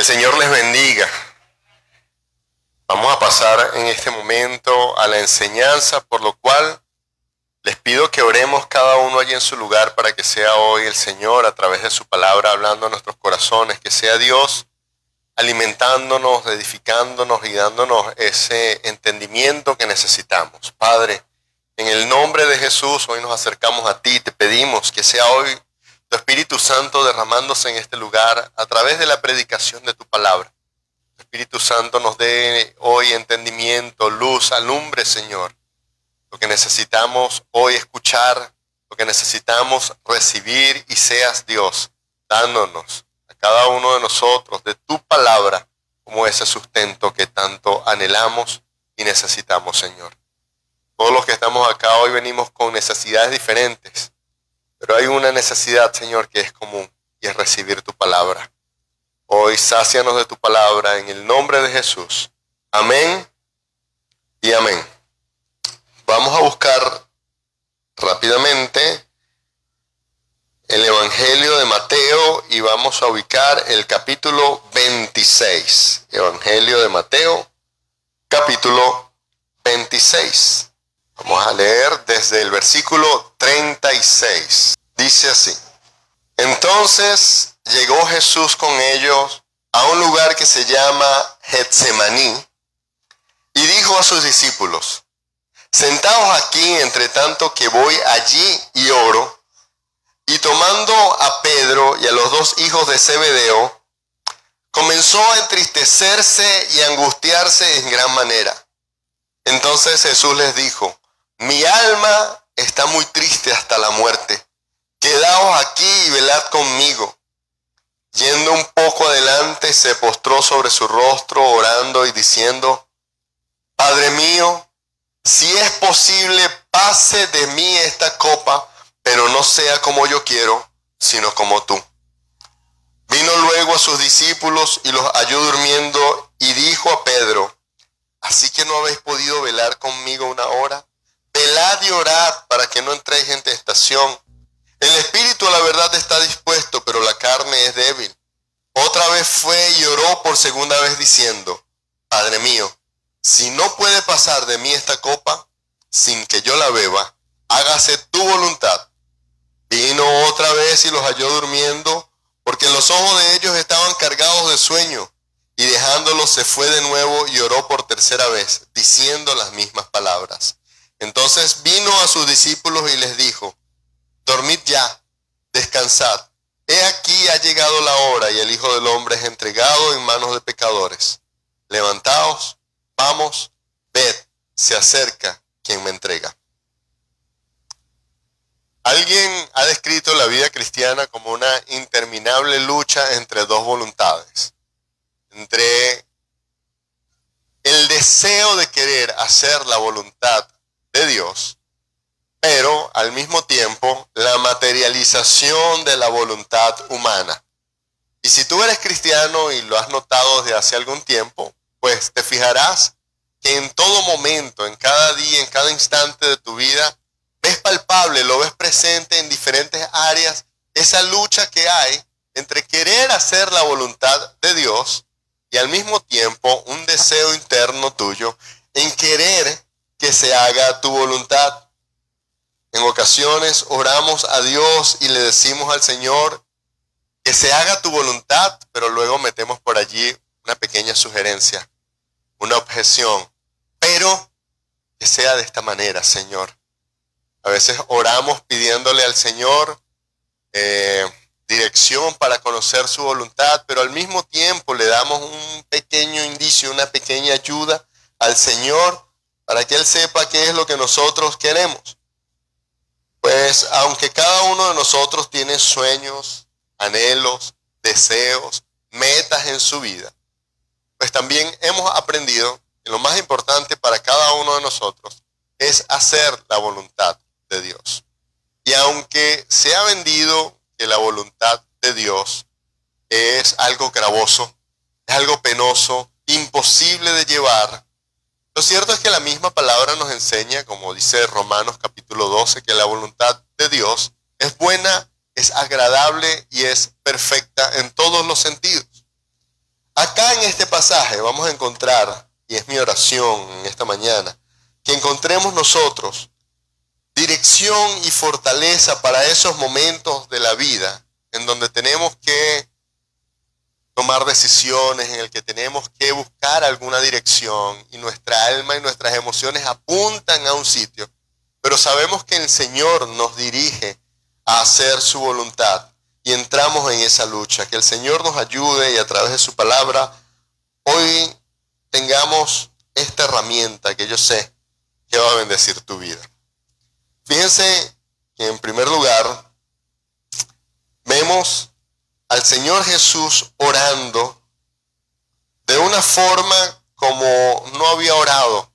El Señor les bendiga. Vamos a pasar en este momento a la enseñanza, por lo cual les pido que oremos cada uno allí en su lugar para que sea hoy el Señor a través de su palabra hablando a nuestros corazones, que sea Dios alimentándonos, edificándonos y dándonos ese entendimiento que necesitamos. Padre, en el nombre de Jesús hoy nos acercamos a ti, te pedimos que sea hoy tu Espíritu Santo derramándose en este lugar a través de la predicación de tu palabra. Tu Espíritu Santo nos dé hoy entendimiento, luz, alumbre, Señor. Lo que necesitamos hoy escuchar, lo que necesitamos recibir, y seas Dios dándonos a cada uno de nosotros de tu palabra como ese sustento que tanto anhelamos y necesitamos, Señor. Todos los que estamos acá hoy venimos con necesidades diferentes, pero hay una necesidad, Señor, que es común, y es recibir tu palabra. Hoy sácianos de tu palabra en el nombre de Jesús. Amén y amén. Vamos a buscar rápidamente el Evangelio de Mateo y vamos a ubicar el capítulo 26. Evangelio de Mateo, capítulo 26. Vamos a leer desde el versículo 36. Dice así: Entonces llegó Jesús con ellos a un lugar que se llama Getsemaní y dijo a sus discípulos: Sentaos aquí entre tanto que voy allí y oro. Y tomando a Pedro y a los dos hijos de Zebedeo, comenzó a entristecerse y a angustiarse en gran manera. Entonces Jesús les dijo: Mi alma está muy triste hasta la muerte. Quedaos aquí y velad conmigo. Yendo un poco adelante, se postró sobre su rostro, orando y diciendo: Padre mío, si es posible, pase de mí esta copa, pero no sea como yo quiero, sino como tú. Vino luego a sus discípulos y los halló durmiendo, y dijo a Pedro: ¿Así que no habéis podido velar conmigo una hora? Velad y orad para que no entréis en tentación. El espíritu a la verdad está dispuesto, pero la carne es débil. Otra vez fue y oró por segunda vez diciendo: Padre mío, si no puede pasar de mí esta copa sin que yo la beba, hágase tu voluntad. Vino otra vez y los halló durmiendo, porque los ojos de ellos estaban cargados de sueño, y dejándolos se fue de nuevo y oró por tercera vez, diciendo las mismas palabras. Entonces vino a sus discípulos y les dijo: Dormid ya, descansad. He aquí ha llegado la hora, y el Hijo del Hombre es entregado en manos de pecadores. Levantaos, vamos, ved, se acerca quien me entrega. Alguien ha descrito la vida cristiana como una interminable lucha entre dos voluntades. Entre el deseo de querer hacer la voluntad de Dios, pero al mismo tiempo la materialización de la voluntad humana. Y si tú eres cristiano y lo has notado desde hace algún tiempo, pues te fijarás que en todo momento, en cada día, en cada instante de tu vida, ves palpable, lo ves presente en diferentes áreas, esa lucha que hay entre querer hacer la voluntad de Dios y al mismo tiempo un deseo interno tuyo en querer que se haga tu voluntad. En ocasiones oramos a Dios y le decimos al Señor que se haga tu voluntad, pero luego metemos por allí una pequeña sugerencia, una objeción, pero que sea de esta manera, Señor. A veces oramos pidiéndole al Señor dirección para conocer su voluntad, pero al mismo tiempo le damos un pequeño indicio, una pequeña ayuda al Señor para que Él sepa qué es lo que nosotros queremos. Pues aunque cada uno de nosotros tiene sueños, anhelos, deseos, metas en su vida, pues también hemos aprendido que lo más importante para cada uno de nosotros es hacer la voluntad de Dios. Y aunque se ha vendido que la voluntad de Dios es algo gravoso, es algo penoso, imposible de llevar, lo cierto es que la misma palabra nos enseña, como dice Romanos capítulo 12, que la voluntad de Dios es buena, es agradable y es perfecta en todos los sentidos. Acá en este pasaje vamos a encontrar, y es mi oración en esta mañana, que encontremos nosotros dirección y fortaleza para esos momentos de la vida en donde tenemos que tomar decisiones, en el que tenemos que buscar alguna dirección y nuestra alma y nuestras emociones apuntan a un sitio, pero sabemos que el Señor nos dirige a hacer su voluntad y entramos en esa lucha. Que el Señor nos ayude y a través de su palabra hoy tengamos esta herramienta que yo sé que va a bendecir tu vida. Fíjense que en primer lugar vemos al Señor Jesús orando de una forma como no había orado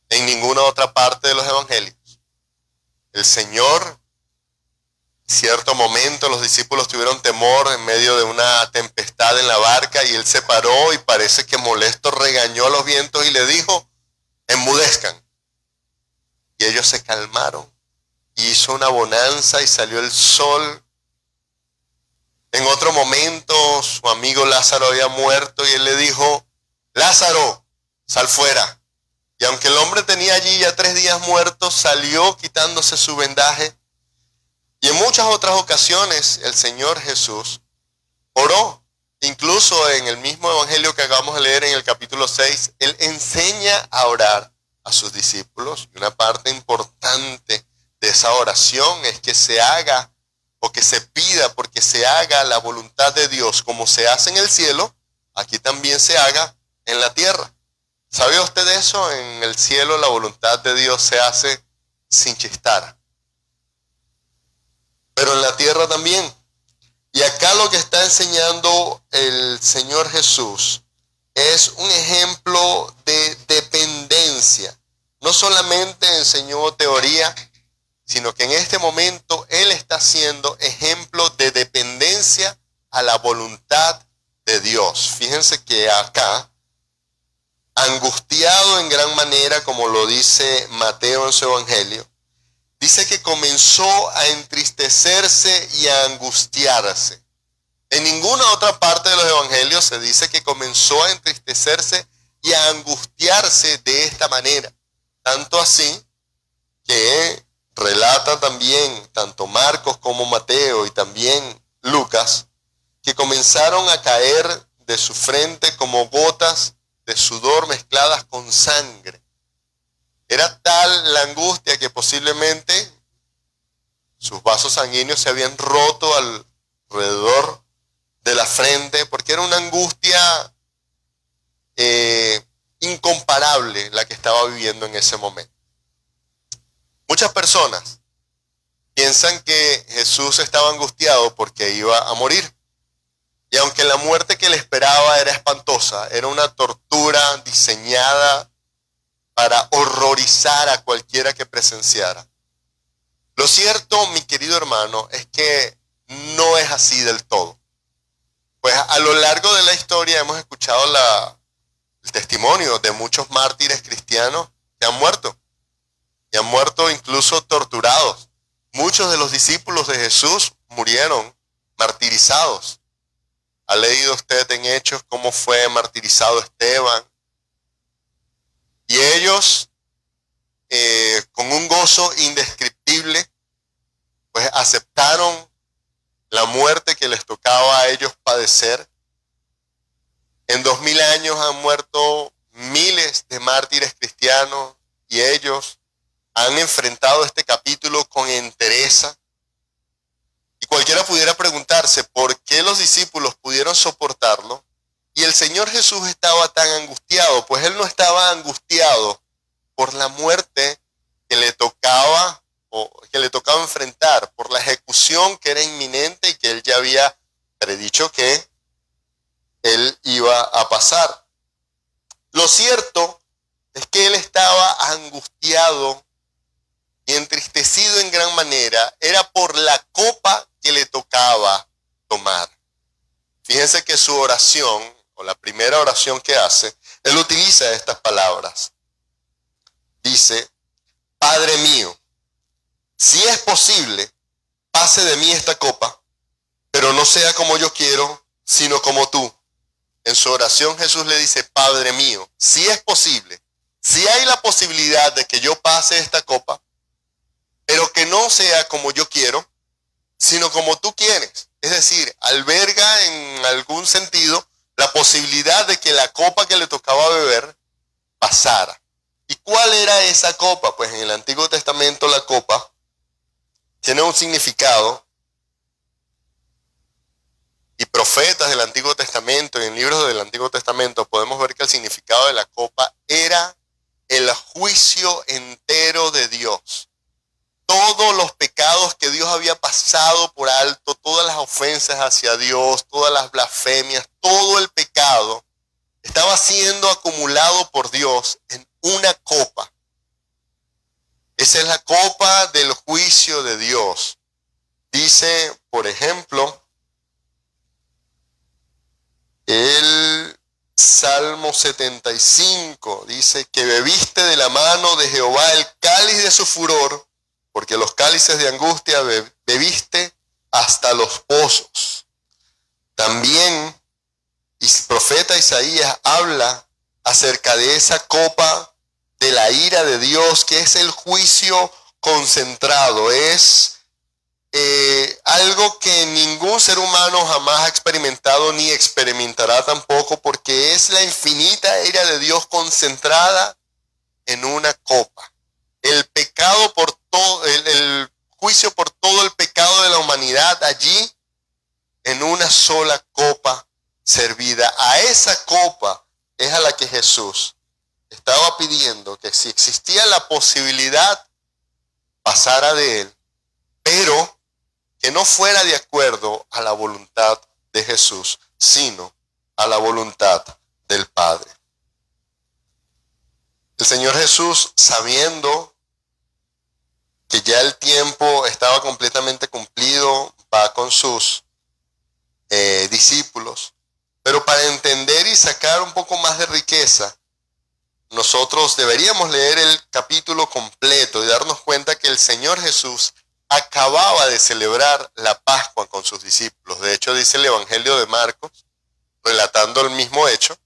en ninguna otra parte de los evangelios. El Señor, en cierto momento, los discípulos tuvieron temor en medio de una tempestad en la barca y Él se paró y parece que molesto regañó a los vientos y le dijo, enmudezcan. Y ellos se calmaron. Y hizo una bonanza y salió el sol. En otro momento, su amigo Lázaro había muerto y Él le dijo, Lázaro, sal fuera. Y aunque el hombre tenía allí ya 3 días muerto, salió quitándose su vendaje. Y en muchas otras ocasiones el Señor Jesús oró. Incluso en el mismo evangelio que acabamos de leer en el capítulo 6, Él enseña a orar a sus discípulos. Y una parte importante de esa oración es que se haga o que se pida porque se haga la voluntad de Dios como se hace en el cielo, aquí también se haga en la tierra. ¿Sabe usted eso? En el cielo la voluntad de Dios se hace sin chistar. Pero en la tierra también. Y acá lo que está enseñando el Señor Jesús es un ejemplo de dependencia. No solamente enseñó teoría, sino que en este momento Él está siendo ejemplo de dependencia a la voluntad de Dios. Fíjense que acá, angustiado en gran manera, como lo dice Mateo en su evangelio, dice que comenzó a entristecerse y a angustiarse. En ninguna otra parte de los evangelios se dice que comenzó a entristecerse y a angustiarse de esta manera. Tanto así que relata también tanto Marcos como Mateo y también Lucas que comenzaron a caer de su frente como gotas de sudor mezcladas con sangre. Era tal la angustia que posiblemente sus vasos sanguíneos se habían roto alrededor de la frente, porque era una angustia incomparable la que estaba viviendo en ese momento. Muchas personas piensan que Jesús estaba angustiado porque iba a morir. Y aunque la muerte que le esperaba era espantosa, era una tortura diseñada para horrorizar a cualquiera que presenciara. Lo cierto, mi querido hermano, es que no es así del todo. Pues a lo largo de la historia hemos escuchado el testimonio de muchos mártires cristianos que han muerto. Y han muerto incluso torturados. Muchos de los discípulos de Jesús murieron martirizados. ¿Ha leído usted en Hechos cómo fue martirizado Esteban? Y ellos, con un gozo indescriptible, pues aceptaron la muerte que les tocaba a ellos padecer. En 2000 años han muerto miles de mártires cristianos y ellos han enfrentado este capítulo con entereza. Y cualquiera pudiera preguntarse por qué los discípulos pudieron soportarlo y el Señor Jesús estaba tan angustiado. Pues Él no estaba angustiado por la muerte que le tocaba enfrentar, por la ejecución que era inminente y que Él ya había predicho que Él iba a pasar. Lo cierto es que Él estaba angustiado y entristecido en gran manera, era por la copa que le tocaba tomar. Fíjense que su oración, o la primera oración que hace, Él utiliza estas palabras. Dice, Padre mío, si es posible, pase de mí esta copa, pero no sea como yo quiero, sino como tú. En su oración Jesús le dice, Padre mío, si es posible, si hay la posibilidad de que yo pase esta copa, pero que no sea como yo quiero, sino como tú quieres. Es decir, alberga en algún sentido la posibilidad de que la copa que le tocaba beber pasara. ¿Y cuál era esa copa? Pues en el Antiguo Testamento la copa tiene un significado, y profetas del Antiguo Testamento y en libros del Antiguo Testamento podemos ver que el significado de la copa era el juicio entero de Dios. Todos los pecados que Dios había pasado por alto, todas las ofensas hacia Dios, todas las blasfemias, todo el pecado estaba siendo acumulado por Dios en una copa. Esa es la copa del juicio de Dios. Dice, por ejemplo, el Salmo 75, dice que bebiste de la mano de Jehová el cáliz de su furor, porque los cálices de angustia bebiste hasta los pozos. También el profeta Isaías habla acerca de esa copa de la ira de Dios, que es el juicio concentrado, es algo que ningún ser humano jamás ha experimentado ni experimentará tampoco, porque es la infinita ira de Dios concentrada en una copa. El pecado por todo, el juicio por todo el pecado de la humanidad allí en una sola copa servida. A esa copa es a la que Jesús estaba pidiendo que si existía la posibilidad pasara de él, pero que no fuera de acuerdo a la voluntad de Jesús, sino a la voluntad del Padre. El Señor Jesús, sabiendo que ya el tiempo estaba completamente cumplido, va con sus discípulos, pero para entender y sacar un poco más de riqueza, nosotros deberíamos leer el capítulo completo y darnos cuenta que el Señor Jesús acababa de celebrar la Pascua con sus discípulos. De hecho, dice el Evangelio de Marcos, relatando el mismo hecho,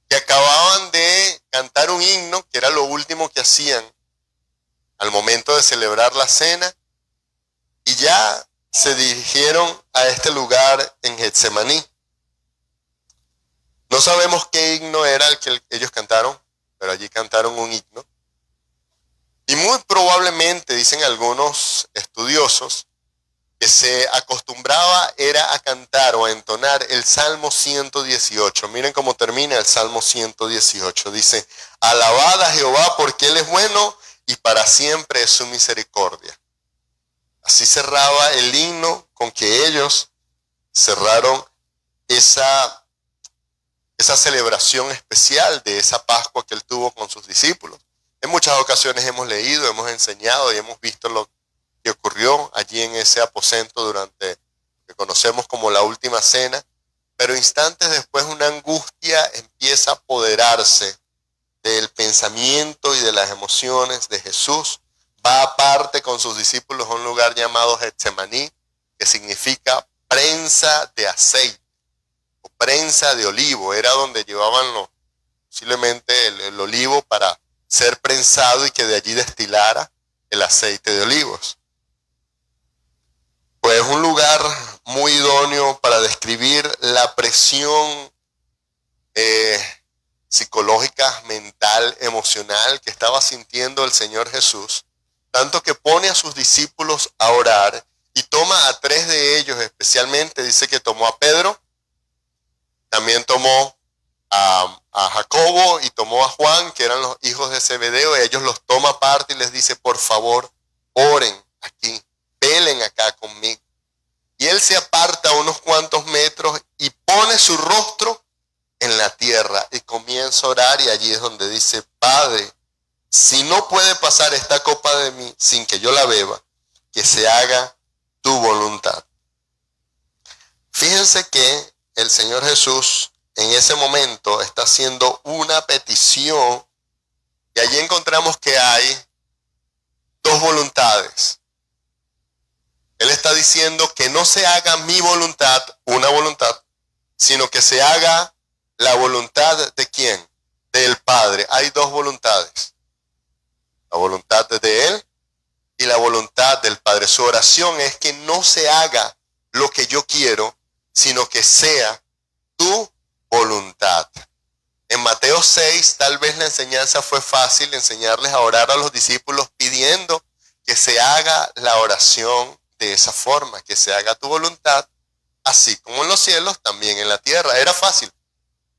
que acababan de cantar un himno, que era lo último que hacían al momento de celebrar la cena, y ya se dirigieron a este lugar en Getsemaní. No sabemos qué himno era el que ellos cantaron, pero allí cantaron un himno. Y muy probablemente, dicen algunos estudiosos, que se acostumbraba era a cantar o a entonar el Salmo 118. Miren cómo termina el Salmo 118. Dice, alabad a Jehová porque Él es bueno y para siempre es su misericordia. Así cerraba el himno con que ellos cerraron esa celebración especial de esa Pascua que Él tuvo con sus discípulos. En muchas ocasiones hemos leído, hemos enseñado y hemos visto lo que ocurrió allí en ese aposento durante lo que conocemos como la última cena, pero instantes después una angustia empieza a apoderarse del pensamiento y de las emociones de Jesús. Va aparte con sus discípulos a un lugar llamado Getsemaní, que significa prensa de aceite o prensa de olivo. Era donde llevaban posiblemente el olivo para ser prensado y que de allí destilara el aceite de olivos. Pues un lugar muy idóneo para describir la presión psicológica, mental, emocional que estaba sintiendo el Señor Jesús, tanto que pone a sus discípulos a orar y toma a 3 de ellos especialmente. Dice que tomó a Pedro, también tomó a Jacobo y tomó a Juan, que eran los hijos de Zebedeo, y ellos los toma aparte y les dice, por favor, oren aquí, velen acá conmigo. Y él se aparta unos cuantos metros y pone su rostro en la tierra y comienza a orar, y allí es donde dice, Padre, si no puede pasar esta copa de mí sin que yo la beba, que se haga tu voluntad. Fíjense que el Señor Jesús en ese momento está haciendo una petición, y allí encontramos que hay 2 voluntades. Él está diciendo que no se haga mi voluntad, una voluntad, sino que se haga la voluntad de ¿quién? Del Padre. Hay dos voluntades. La voluntad de Él y la voluntad del Padre. Su oración es que no se haga lo que yo quiero, sino que sea tu voluntad. En Mateo 6, tal vez la enseñanza fue fácil, enseñarles a orar a los discípulos pidiendo que se haga la oración de esa forma, que se haga tu voluntad, así como en los cielos, también en la tierra. Era fácil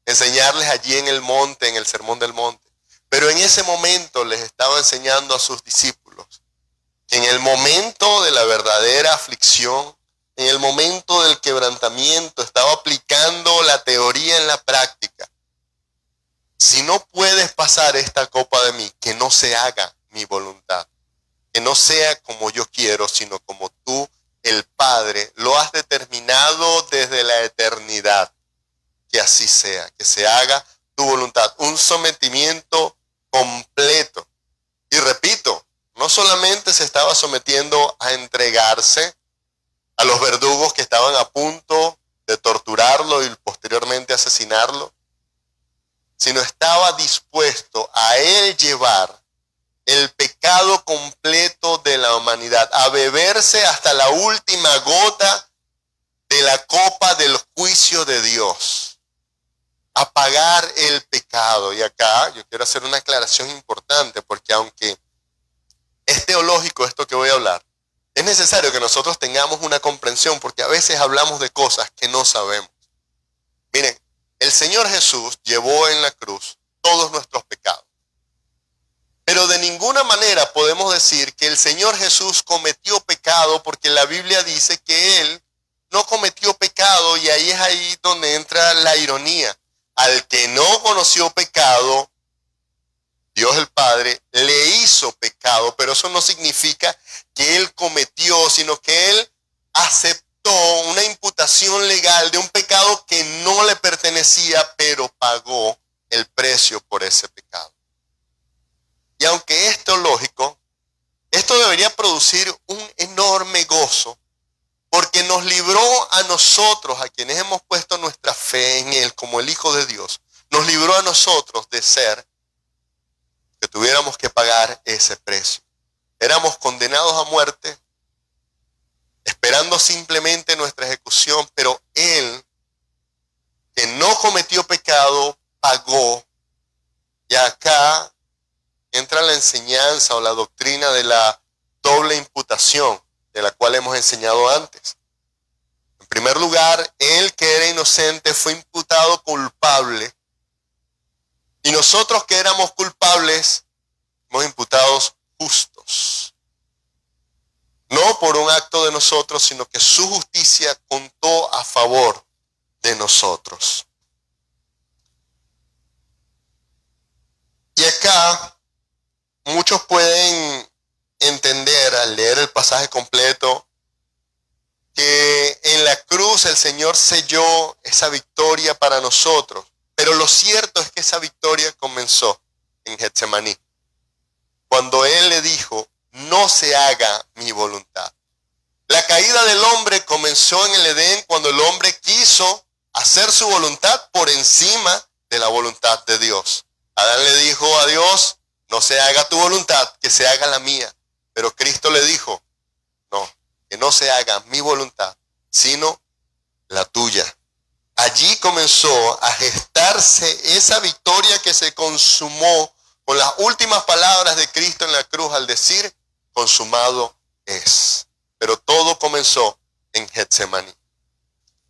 enseñarles allí en el monte, en el sermón del monte. Pero en ese momento les estaba enseñando a sus discípulos que en el momento de la verdadera aflicción, en el momento del quebrantamiento, estaba aplicando la teoría en la práctica. Si no puedes pasar esta copa de mí, que no se haga mi voluntad, que no sea como yo quiero, sino como tú, el Padre, lo has determinado desde la eternidad. Que así sea, que se haga tu voluntad. Un sometimiento completo. Y repito, no solamente se estaba sometiendo a entregarse a los verdugos que estaban a punto de torturarlo y posteriormente asesinarlo, sino estaba dispuesto a él llevar el pecado completo de la humanidad, a beberse hasta la última gota de la copa del juicio de Dios, a pagar el pecado. Y acá yo quiero hacer una aclaración importante, porque aunque es teológico esto que voy a hablar, es necesario que nosotros tengamos una comprensión, porque a veces hablamos de cosas que no sabemos. Miren, el Señor Jesús llevó en la cruz todos nuestros pecados. Pero de ninguna manera podemos decir que el Señor Jesús cometió pecado, porque la Biblia dice que Él no cometió pecado, y ahí es ahí donde entra la ironía. Al que no conoció pecado, Dios el Padre le hizo pecado, pero eso no significa que Él cometió, sino que Él aceptó una imputación legal de un pecado que no le pertenecía, pero pagó el precio por ese pecado. Y aunque es teológico, esto debería producir un enorme gozo, porque nos libró a nosotros, a quienes hemos puesto nuestra fe en Él como el Hijo de Dios, nos libró a nosotros de ser que tuviéramos que pagar ese precio. Éramos condenados a muerte, esperando simplemente nuestra ejecución, pero Él, que no cometió pecado, pagó. Y acá entra la enseñanza o la doctrina de la doble imputación, de la cual hemos enseñado antes. En primer lugar, Él que era inocente fue imputado culpable, y nosotros que éramos culpables somos imputados justos. No por un acto de nosotros, sino que su justicia contó a favor de nosotros. Y acá muchos pueden entender al leer el pasaje completo que en la cruz el Señor selló esa victoria para nosotros. Pero lo cierto es que esa victoria comenzó en Getsemaní, cuando Él le dijo: no se haga mi voluntad. La caída del hombre comenzó en el Edén, cuando el hombre quiso hacer su voluntad por encima de la voluntad de Dios. Adán le dijo a Dios: no se haga tu voluntad, que se haga la mía. Pero Cristo le dijo: no, que no se haga mi voluntad, sino la tuya. Allí comenzó a gestarse esa victoria que se consumó con las últimas palabras de Cristo en la cruz al decir: consumado es. Pero todo comenzó en Getsemaní.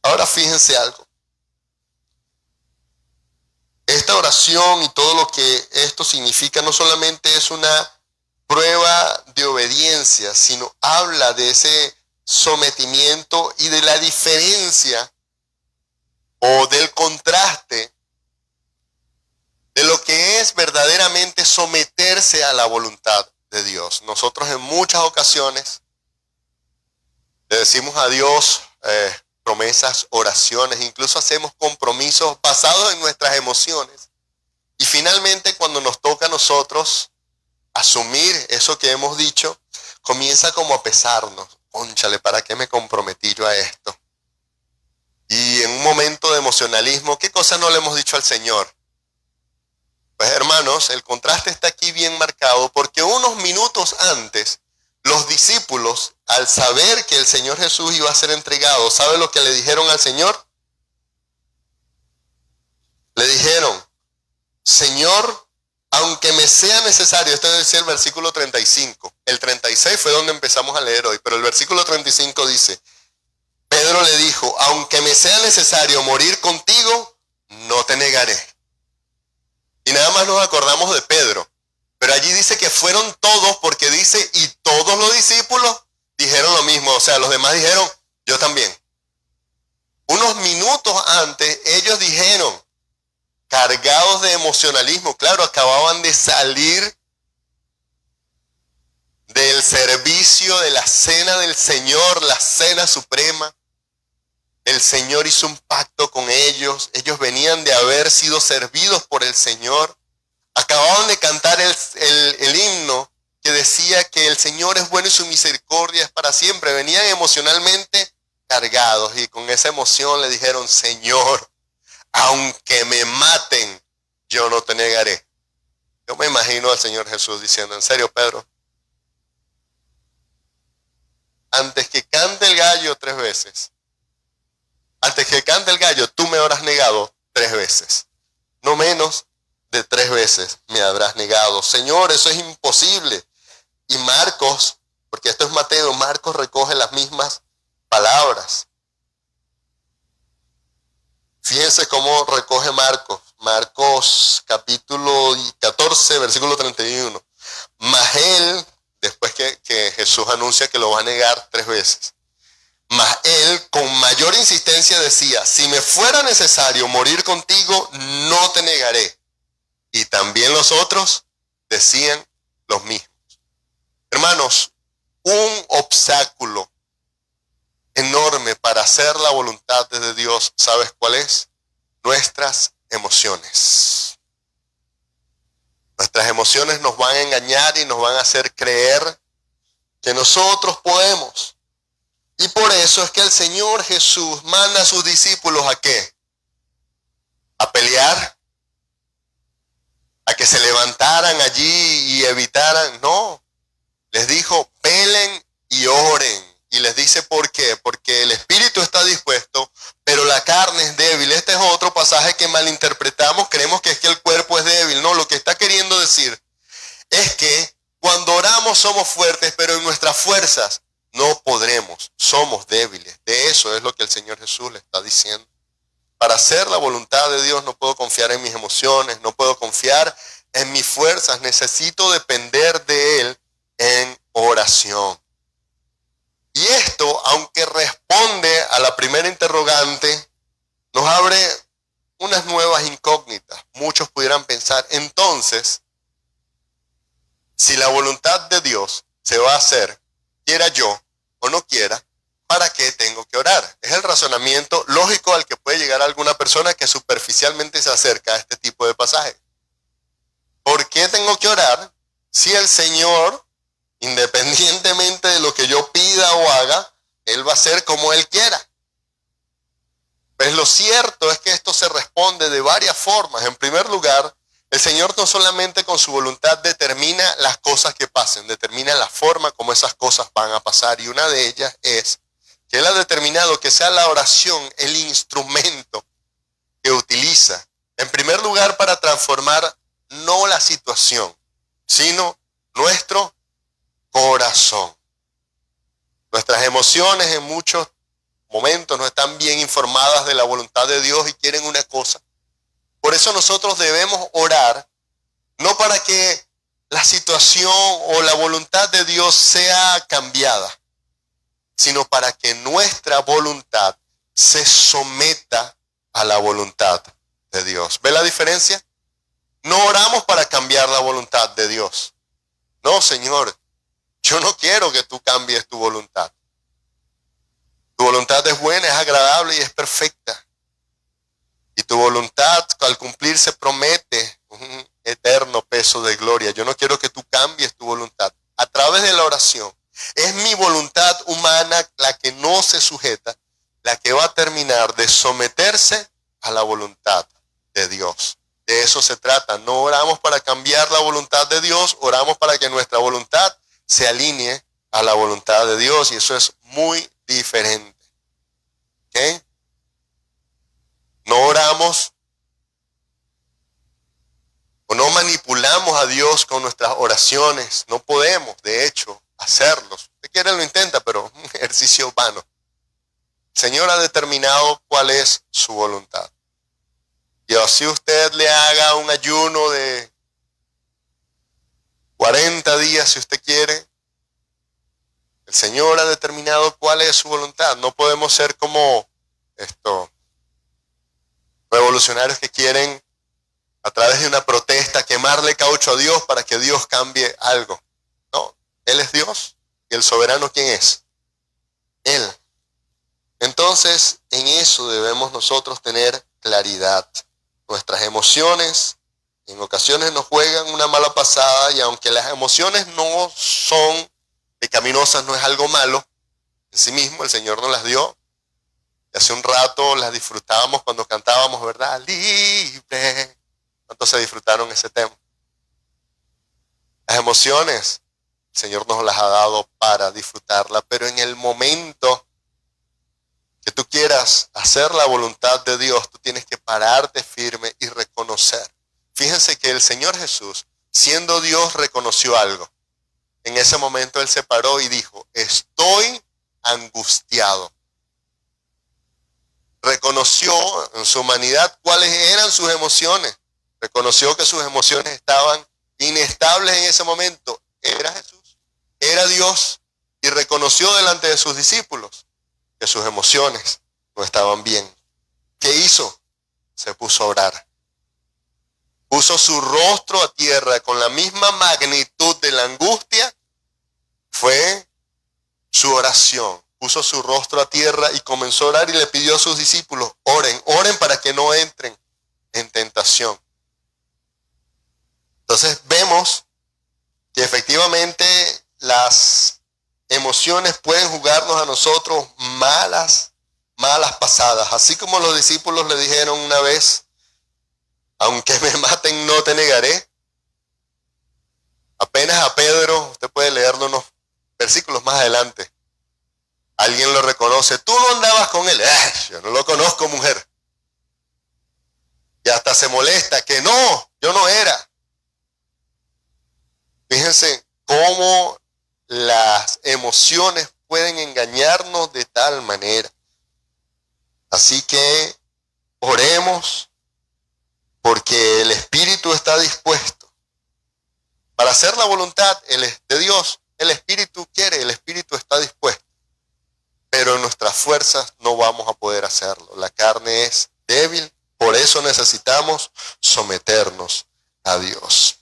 Ahora fíjense algo. Esta oración y todo lo que esto significa no solamente es una prueba de obediencia, sino habla de ese sometimiento y de la diferencia o del contraste de lo que es verdaderamente someterse a la voluntad de Dios. Nosotros en muchas ocasiones le decimos a Dios promesas, oraciones, incluso hacemos compromisos basados en nuestras emociones. Y finalmente, cuando nos toca a nosotros asumir eso que hemos dicho, comienza como a pesarnos. Cónchale, ¿para qué me comprometí yo a esto? Y y en un momento de emocionalismo, ¿qué cosa no le hemos dicho al Señor? Pues hermanos, el contraste está aquí bien marcado porque unos minutos antes, los discípulos, al saber que el Señor Jesús iba a ser entregado, ¿sabe lo que le dijeron al Señor? Le dijeron, Señor, aunque me sea necesario, esto decía el versículo 35, el 36 fue donde empezamos a leer hoy, pero el versículo 35 dice, Pedro le dijo, aunque me sea necesario morir contigo, no te negaré. Y nada más nos acordamos de Pedro, pero allí dice que fueron todos, porque dice, y todos los discípulos dijeron lo mismo, o sea, los demás dijeron, yo también. Unos minutos antes, ellos dijeron, cargados de emocionalismo, claro, acababan de salir del servicio de la cena del Señor, la cena suprema. El Señor hizo un pacto con ellos, ellos venían de haber sido servidos por el Señor. Acababan de cantar el himno que decía que el Señor es bueno y su misericordia es para siempre. Venían emocionalmente cargados y con esa emoción le dijeron, Señor, aunque me maten, yo no te negaré. Yo me imagino al Señor Jesús diciendo, en serio, Pedro, antes que cante el gallo 3 veces, antes que cante el gallo, tú me habrás negado 3 veces. No menos de 3 veces me habrás negado. Señor, eso es imposible. Y Marcos, porque esto es Mateo, Marcos recoge las mismas palabras. Fíjense cómo recoge Marcos. Marcos capítulo 14, versículo 31. Mas él, después que Jesús anuncia que lo va a negar 3 veces, mas él con mayor insistencia decía, si me fuera necesario morir contigo, no te negaré. Y también los otros decían los mismos. Hermanos, un obstáculo enorme para hacer la voluntad de Dios, ¿sabes cuál es? Nuestras emociones. Nuestras emociones nos van a engañar y nos van a hacer creer que nosotros podemos. Y por eso es que el Señor Jesús manda a sus discípulos ¿a qué? A pelear, a que se levantaran allí y evitaran. No, les dijo, peleen y oren. Y les dice, ¿por qué? Porque el espíritu está dispuesto, pero la carne es débil. Este es otro pasaje que malinterpretamos, creemos que es que el cuerpo es débil. No, lo que está queriendo decir es que cuando oramos somos fuertes, pero en nuestras fuerzas no podremos, somos débiles. De eso es lo que el Señor Jesús le está diciendo. Para hacer la voluntad de Dios no puedo confiar en mis emociones, no puedo confiar en mis fuerzas, necesito depender de Él en oración. Y esto, aunque responde a la primera interrogante, nos abre unas nuevas incógnitas. Muchos pudieran pensar, entonces, si la voluntad de Dios se va a hacer, quiera yo o no quiera, ¿para qué tengo que orar? Es el razonamiento lógico al que puede llegar alguna persona que superficialmente se acerca a este tipo de pasaje. ¿Por qué tengo que orar si el Señor, independientemente de lo que yo pida o haga, Él va a hacer como Él quiera? Pues lo cierto es que esto se responde de varias formas. En primer lugar, el Señor no solamente con su voluntad determina las cosas que pasen, determina la forma como esas cosas van a pasar. Y una de ellas es que Él ha determinado que sea la oración el instrumento que utiliza, en primer lugar, para transformar no la situación, sino nuestro corazón. Nuestras emociones en muchos momentos no están bien informadas de la voluntad de Dios y quieren una cosa. Por eso nosotros debemos orar, no para que la situación o la voluntad de Dios sea cambiada, sino para que nuestra voluntad se someta a la voluntad de Dios. ¿Ve la diferencia? No oramos para cambiar la voluntad de Dios. No, Señor, yo no quiero que tú cambies tu voluntad. Tu voluntad es buena, es agradable y es perfecta. Y tu voluntad al cumplirse promete un eterno peso de gloria. Yo no quiero que tú cambies tu voluntad. A través de la oración, es mi voluntad humana la que no se sujeta, la que va a terminar de someterse a la voluntad de Dios. De eso se trata. No oramos para cambiar la voluntad de Dios, oramos para que nuestra voluntad se alinee a la voluntad de Dios, y eso es muy diferente. ¿Ok? No oramos o no manipulamos a Dios con nuestras oraciones. No podemos, de hecho, hacerlo. Si usted quiere lo intenta, pero es un ejercicio vano. El Señor ha determinado cuál es su voluntad. Y así usted le haga un ayuno de 40 días, si usted quiere, el Señor ha determinado cuál es su voluntad. No podemos ser como revolucionarios que quieren, a través de una protesta, quemarle caucho a Dios para que Dios cambie algo. No, Él es Dios. ¿Y el soberano quién es? Él. Entonces, en eso debemos nosotros tener claridad. Nuestras emociones en ocasiones nos juegan una mala pasada, y aunque las emociones no son pecaminosas, no es algo malo en sí mismo, el Señor nos las dio. Y hace un rato las disfrutábamos cuando cantábamos, ¿verdad? Libre. ¿Cuántos se disfrutaron ese tema? Las emociones, el Señor nos las ha dado para disfrutarlas, pero en el momento que tú quieras hacer la voluntad de Dios, tú tienes que pararte firme y reconocer. Fíjense que el Señor Jesús, siendo Dios, reconoció algo. En ese momento Él se paró y dijo, estoy angustiado. Reconoció en su humanidad cuáles eran sus emociones. Reconoció que sus emociones estaban inestables en ese momento. Era Jesús, era Dios, y reconoció delante de sus discípulos que sus emociones no estaban bien. ¿Qué hizo? Se puso a orar. Puso su rostro a tierra con la misma magnitud de la angustia. Fue su oración. Puso su rostro a tierra y comenzó a orar, y le pidió a sus discípulos, oren para que no entren en tentación. Entonces vemos que efectivamente las emociones pueden jugarnos a nosotros malas pasadas. Así como los discípulos le dijeron una vez, aunque me maten no te negaré. Apenas a Pedro, usted puede leerlo unos versículos más adelante, alguien lo reconoce, tú no andabas con él. Yo no lo conozco, mujer. Y hasta se molesta que no, yo no era. Fíjense cómo las emociones pueden engañarnos de tal manera. Así que oremos, porque el Espíritu está dispuesto para hacer la voluntad de Dios. El Espíritu quiere, el Espíritu está dispuesto, pero en nuestras fuerzas no vamos a poder hacerlo. La carne es débil, por eso necesitamos someternos a Dios.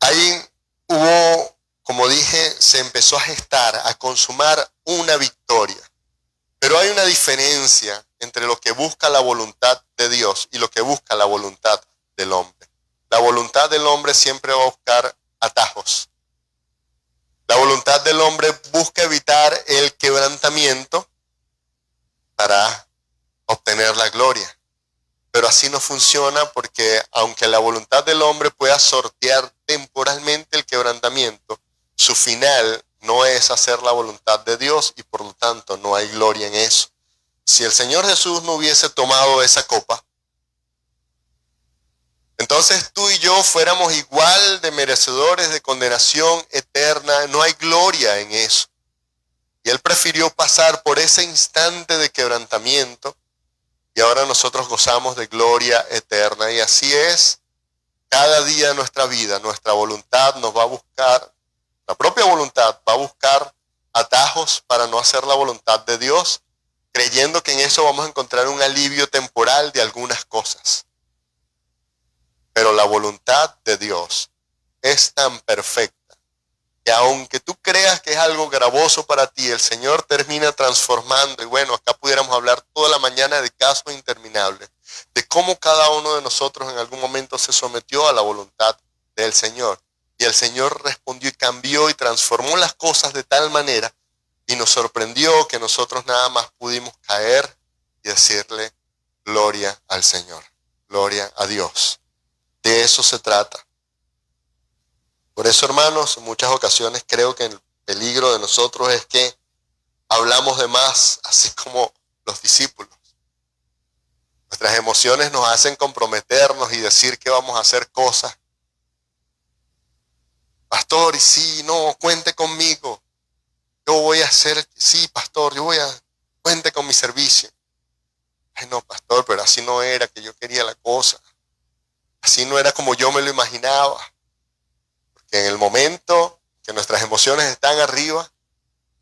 Ahí hubo, como dije, se empezó a gestar, a consumar una victoria. Pero hay una diferencia entre lo que busca la voluntad de Dios y lo que busca la voluntad del hombre. La voluntad del hombre siempre va a buscar atajos. La voluntad del hombre busca evitar el quebrantamiento para obtener la gloria. Pero así no funciona, porque aunque la voluntad del hombre pueda sortear temporalmente el quebrantamiento, su final no es hacer la voluntad de Dios, y por lo tanto no hay gloria en eso. Si el Señor Jesús no hubiese tomado esa copa, entonces tú y yo fuéramos igual de merecedores de condenación eterna. No hay gloria en eso. Y Él prefirió pasar por ese instante de quebrantamiento, y ahora nosotros gozamos de gloria eterna. Y así es cada día de nuestra vida. Nuestra voluntad nos va a buscar, la propia voluntad va a buscar atajos para no hacer la voluntad de Dios, creyendo que en eso vamos a encontrar un alivio temporal de algunas cosas. Pero la voluntad de Dios es tan perfecta que aunque tú creas que es algo gravoso para ti, el Señor termina transformando. Y bueno, acá pudiéramos hablar toda la mañana de casos interminables, de cómo cada uno de nosotros en algún momento se sometió a la voluntad del Señor. Y el Señor respondió y cambió y transformó las cosas de tal manera Y nos sorprendió que nosotros nada más pudimos caer y decirle gloria al Señor, gloria a Dios. De eso se trata. Por eso, hermanos, en muchas ocasiones creo que el peligro de nosotros es que hablamos de más, así como los discípulos. Nuestras emociones nos hacen comprometernos y decir que vamos a hacer cosas. Pastor, y sí, no, cuente conmigo. Yo voy a hacer, sí, pastor, cuente con mi servicio. Ay, no, pastor, pero así no era que yo quería la cosa. Así no era como yo me lo imaginaba. Porque en el momento que nuestras emociones están arriba,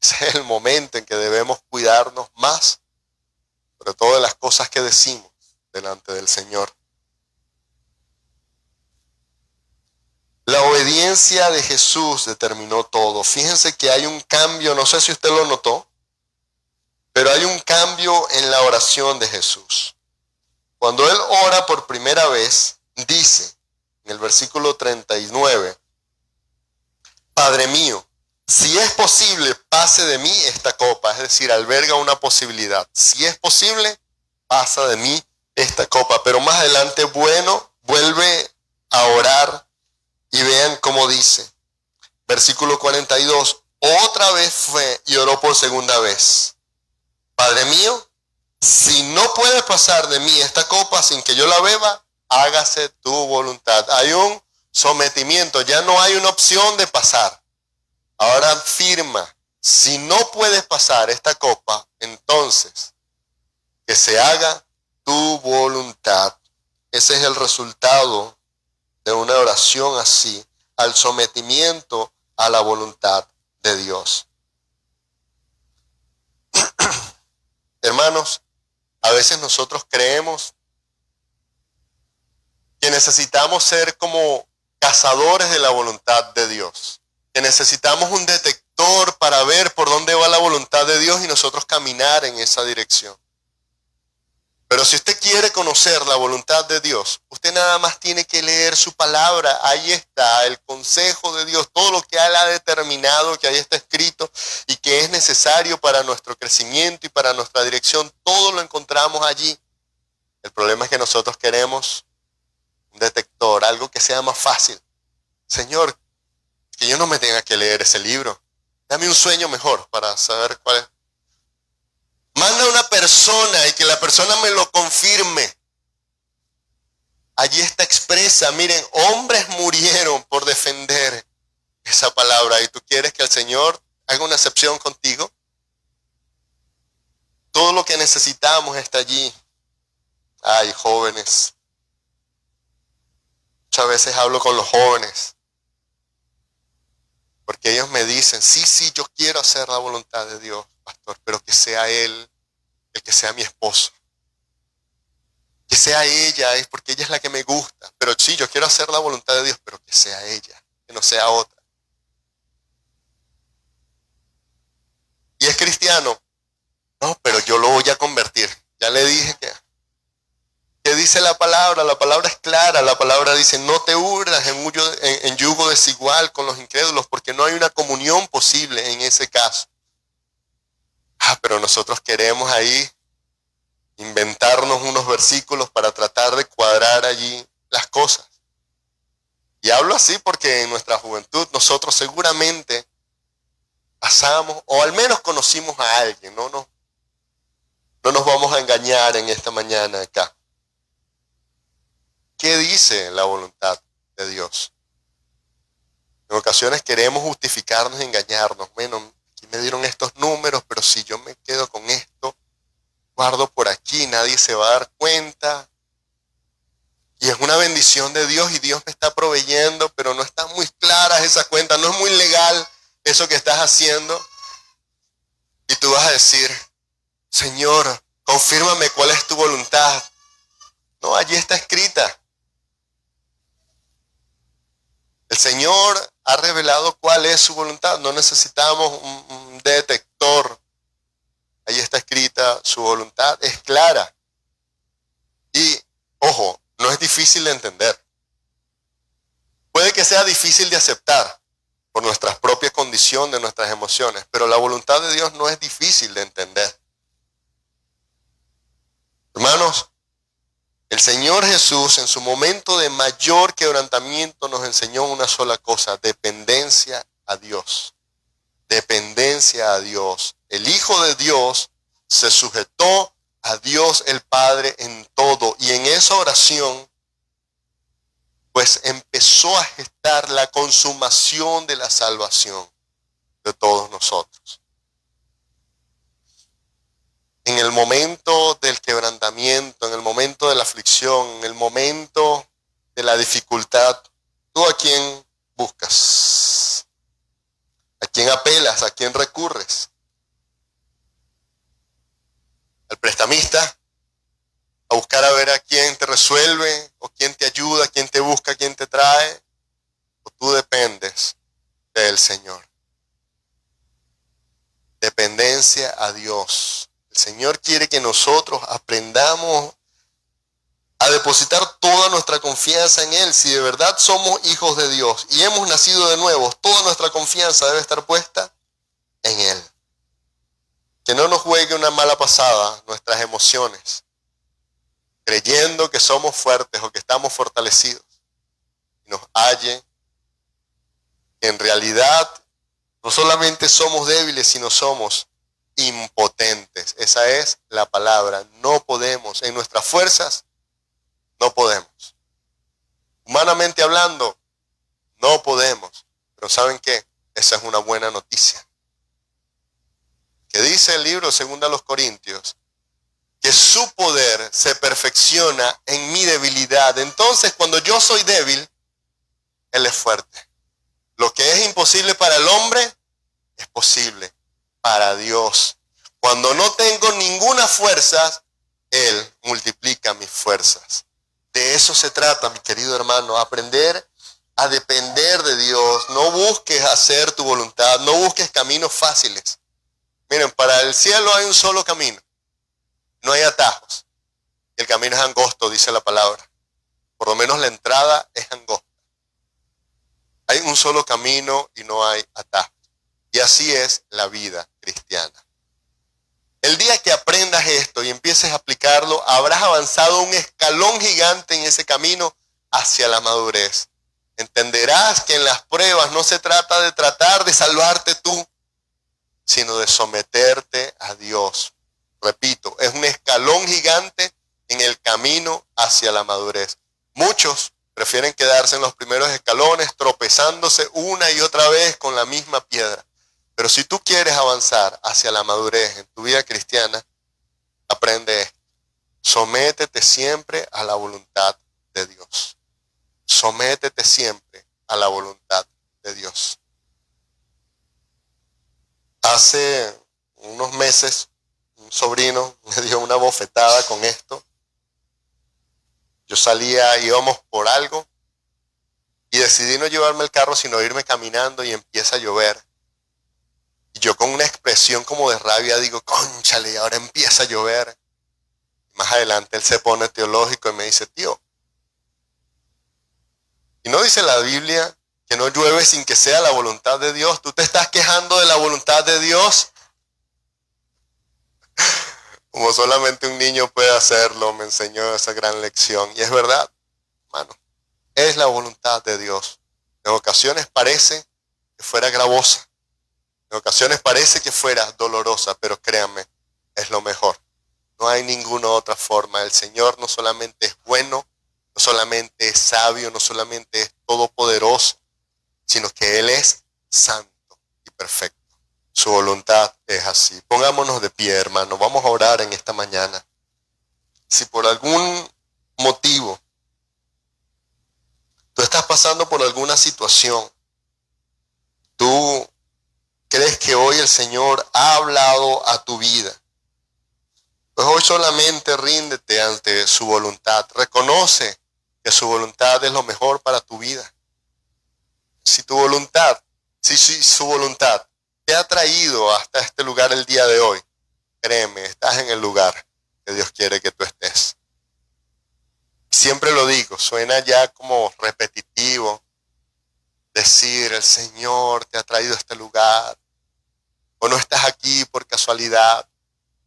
ese es el momento en que debemos cuidarnos más, sobre todo de las cosas que decimos delante del Señor. La obediencia de Jesús determinó todo. Fíjense que hay un cambio, no sé si usted lo notó, pero hay un cambio en la oración de Jesús. Cuando Él ora por primera vez, dice en el versículo 39, Padre mío, si es posible, pase de mí esta copa. Es decir, alberga una posibilidad. Si es posible, pasa de mí esta copa. Pero más adelante, vuelve a orar y vean cómo dice. Versículo 42, otra vez fue y oró por segunda vez. Padre mío, si no puede pasar de mí esta copa sin que yo la beba, hágase tu voluntad. Hay un sometimiento, ya no hay una opción de pasar. Ahora afirma, si no puedes pasar esta copa, entonces que se haga tu voluntad. Ese es el resultado de una oración así, al sometimiento a la voluntad de Dios. Hermanos, a veces nosotros creemos que necesitamos ser como cazadores de la voluntad de Dios, que necesitamos un detector para ver por dónde va la voluntad de Dios y nosotros caminar en esa dirección. Pero si usted quiere conocer la voluntad de Dios, usted nada más tiene que leer su palabra. Ahí está el consejo de Dios, todo lo que Él ha determinado, que ahí está escrito y que es necesario para nuestro crecimiento y para nuestra dirección. Todo lo encontramos allí. El problema es que nosotros queremos un detector, algo que sea más fácil. Señor, que yo no me tenga que leer ese libro. Dame un sueño mejor para saber cuál es. Manda a una persona y que la persona me lo confirme. Allí está expresa, miren, hombres murieron por defender esa palabra. ¿Y tú quieres que el Señor haga una excepción contigo? Todo lo que necesitamos está allí. Ay, jóvenes. Muchas veces hablo con los jóvenes. Porque ellos me dicen, sí, yo quiero hacer la voluntad de Dios, pastor, pero que sea Él, el que sea mi esposo. Que sea ella, es porque ella es la que me gusta. Pero sí, yo quiero hacer la voluntad de Dios, pero que sea ella, que no sea otra. ¿Y es cristiano? No, pero yo lo voy a convertir. Ya le dije que dice la palabra es clara, la palabra dice, no te hurras en yugo desigual con los incrédulos, porque no hay una comunión posible en ese caso. Pero nosotros queremos ahí inventarnos unos versículos para tratar de cuadrar allí las cosas. Y hablo así porque en nuestra juventud nosotros seguramente pasamos, o al menos conocimos a alguien, no nos vamos a engañar en esta mañana acá. ¿Qué dice la voluntad de Dios? En ocasiones queremos justificarnos y engañarnos. Bueno, aquí me dieron estos números, pero si yo me quedo con esto, guardo por aquí, nadie se va a dar cuenta. Y es una bendición de Dios y Dios me está proveyendo, pero no están muy claras esas cuentas, no es muy legal eso que estás haciendo. Y tú vas a decir, Señor, confírmame cuál es tu voluntad. No, allí está escrita. El Señor ha revelado cuál es su voluntad. No necesitamos un detector. Ahí está escrita su voluntad. Es clara. Y, ojo, no es difícil de entender. Puede que sea difícil de aceptar, por nuestra propia condición de nuestras emociones, pero la voluntad de Dios no es difícil de entender. Hermanos, el Señor Jesús en su momento de mayor quebrantamiento nos enseñó una sola cosa: dependencia a Dios. Dependencia a Dios. El Hijo de Dios se sujetó a Dios el Padre en todo, y en esa oración pues empezó a gestar la consumación de la salvación de todos nosotros. En el momento del quebrantamiento, en el momento de la aflicción, en el momento de la dificultad, ¿tú a quién buscas? ¿A quién apelas? ¿A quién recurres? ¿Al prestamista? ¿A buscar a ver a quién te resuelve? ¿O quién te ayuda? ¿Quién te busca? ¿Quién te trae? ¿O tú dependes del Señor? Dependencia a Dios. El Señor quiere que nosotros aprendamos a depositar toda nuestra confianza en Él. Si de verdad somos hijos de Dios y hemos nacido de nuevo, toda nuestra confianza debe estar puesta en Él. Que no nos juegue una mala pasada nuestras emociones, creyendo que somos fuertes o que estamos fortalecidos, y nos halle que en realidad no solamente somos débiles, sino somos impotentes. Esa es la palabra. No podemos, en nuestras fuerzas, no podemos. Humanamente hablando, no podemos. Pero ¿saben qué? Esa es una buena noticia. Que dice el libro 2 Corintios, que su poder se perfecciona en mi debilidad. Entonces, cuando yo soy débil, Él es fuerte. Lo que es imposible para el hombre, es posible para Dios. Cuando no tengo ninguna fuerza, Él multiplica mis fuerzas. De eso se trata, mi querido hermano, aprender a depender de Dios. No busques hacer tu voluntad, no busques caminos fáciles. Miren, para el cielo hay un solo camino, no hay atajos. El camino es angosto, dice la palabra. Por lo menos la entrada es angosta. Hay un solo camino y no hay atajos. Y así es la vida cristiana. El día que aprendas esto y empieces a aplicarlo, habrás avanzado un escalón gigante en ese camino hacia la madurez. Entenderás que en las pruebas no se trata de tratar de salvarte tú, sino de someterte a Dios. Repito, es un escalón gigante en el camino hacia la madurez. Muchos prefieren quedarse en los primeros escalones, tropezándose una y otra vez con la misma piedra. Pero si tú quieres avanzar hacia la madurez en tu vida cristiana, aprende esto. Sométete siempre a la voluntad de Dios. Sométete siempre a la voluntad de Dios. Hace unos meses, un sobrino me dio una bofetada con esto. Yo íbamos por algo y decidí no llevarme el carro, sino irme caminando, y empieza a llover. Y yo con una expresión como de rabia digo, cónchale, ahora empieza a llover. Más adelante él se pone teológico y me dice, tío, ¿y no dice la Biblia que no llueve sin que sea la voluntad de Dios? ¿Tú te estás quejando de la voluntad de Dios? Como solamente un niño puede hacerlo, me enseñó esa gran lección. Y es verdad, hermano, es la voluntad de Dios. En ocasiones parece que fuera gravosa. En ocasiones parece que fuera dolorosa, pero créanme, es lo mejor. No hay ninguna otra forma. El Señor no solamente es bueno, no solamente es sabio, no solamente es todopoderoso, sino que Él es santo y perfecto. Su voluntad es así. Pongámonos de pie, hermano. Vamos a orar en esta mañana. Si por algún motivo tú estás pasando por alguna situación, tú crees que hoy el Señor ha hablado a tu vida, pues hoy solamente ríndete ante su voluntad. Reconoce que su voluntad es lo mejor para tu vida. Si su voluntad te ha traído hasta este lugar el día de hoy, créeme, estás en el lugar que Dios quiere que tú estés. Siempre lo digo, suena ya como repetitivo, decir, el Señor te ha traído a este lugar, o no estás aquí por casualidad.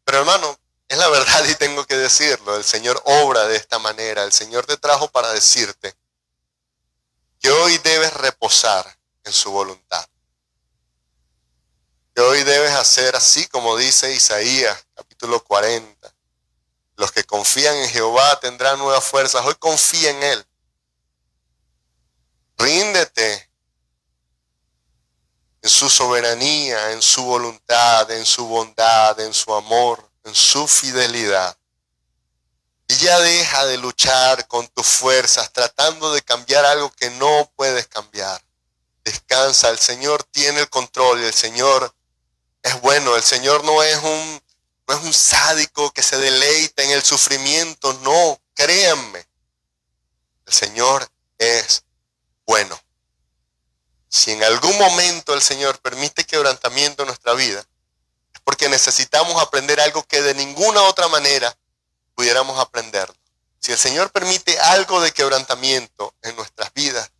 Pero hermano, es la verdad y tengo que decirlo, el Señor obra de esta manera, el Señor te trajo para decirte que hoy debes reposar en su voluntad, que hoy debes hacer así como dice Isaías, capítulo 40. Los que confían en Jehová tendrán nuevas fuerzas. Hoy confía en Él. Ríndete en su soberanía, en su voluntad, en su bondad, en su amor, en su fidelidad. Y ya deja de luchar con tus fuerzas, tratando de cambiar algo que no puedes cambiar. Descansa, el Señor tiene el control y el Señor es bueno. El Señor no es un sádico que se deleita en el sufrimiento. No, créanme. El Señor es bueno. Si en algún momento el Señor permite quebrantamiento en nuestra vida, es porque necesitamos aprender algo que de ninguna otra manera pudiéramos aprenderlo. Si el Señor permite algo de quebrantamiento en nuestras vidas,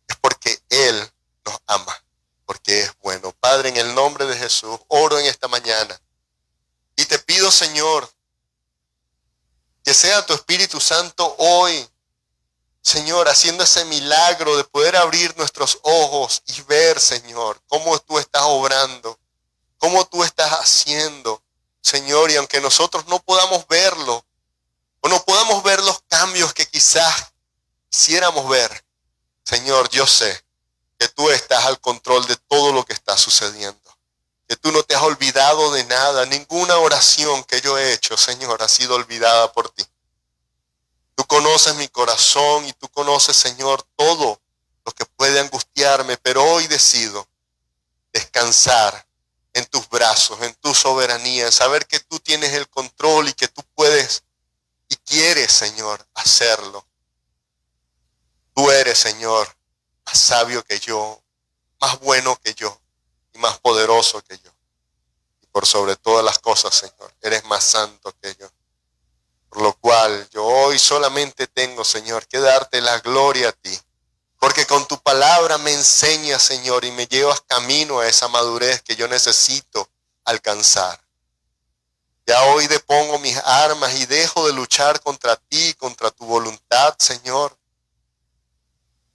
es porque Él nos ama, porque es bueno. Padre, en el nombre de Jesús, oro en esta mañana y te pido, Señor, que sea tu Espíritu Santo hoy, Señor, haciendo ese milagro de poder abrir nuestros ojos y ver, Señor, cómo tú estás obrando, cómo tú estás haciendo, Señor, y aunque nosotros no podamos verlo, o no podamos ver los cambios que quizás quisiéramos ver, Señor, yo sé que tú estás al control de todo lo que está sucediendo, que tú no te has olvidado de nada, ninguna oración que yo he hecho, Señor, ha sido olvidada por ti. Tú conoces mi corazón y tú conoces, Señor, todo lo que puede angustiarme, pero hoy decido descansar en tus brazos, en tu soberanía, en saber que tú tienes el control y que tú puedes y quieres, Señor, hacerlo. Tú eres, Señor, más sabio que yo, más bueno que yo y más poderoso que yo. Y por sobre todas las cosas, Señor, eres más santo que yo. Por lo cual yo hoy solamente tengo, Señor, que darte la gloria a ti. Porque con tu palabra me enseñas, Señor, y me llevas camino a esa madurez que yo necesito alcanzar. Ya hoy depongo mis armas y dejo de luchar contra ti, contra tu voluntad, Señor.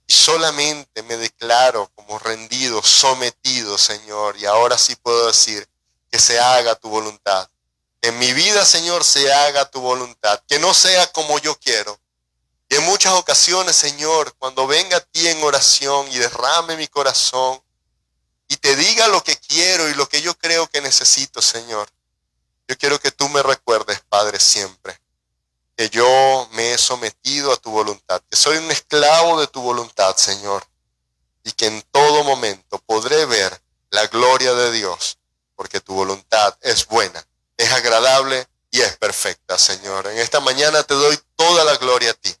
Y solamente me declaro como rendido, sometido, Señor. Y ahora sí puedo decir que se haga tu voluntad. Que en mi vida, Señor, se haga tu voluntad. Que no sea como yo quiero. Y en muchas ocasiones, Señor, cuando venga a ti en oración y derrame mi corazón y te diga lo que quiero y lo que yo creo que necesito, Señor, yo quiero que tú me recuerdes, Padre, siempre, que yo me he sometido a tu voluntad, que soy un esclavo de tu voluntad, Señor, y que en todo momento podré ver la gloria de Dios, porque tu voluntad es buena, es agradable y es perfecta, Señor. En esta mañana te doy toda la gloria a ti.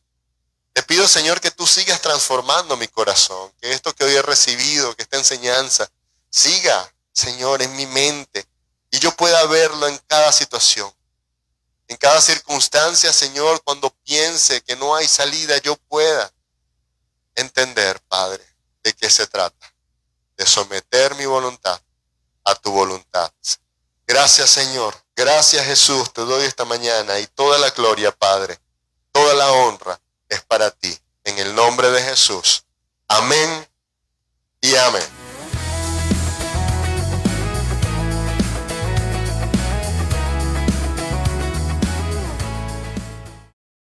Te pido, Señor, que tú sigas transformando mi corazón, que esto que hoy he recibido, que esta enseñanza, siga, Señor, en mi mente y yo pueda verlo en cada situación, en cada circunstancia, Señor, cuando piense que no hay salida, yo pueda entender, Padre, de qué se trata, de someter mi voluntad a tu voluntad. Gracias, Señor, gracias, Jesús, te doy esta mañana y toda la gloria, Padre, toda la honra es para ti, en el nombre de Jesús. Amén y amén.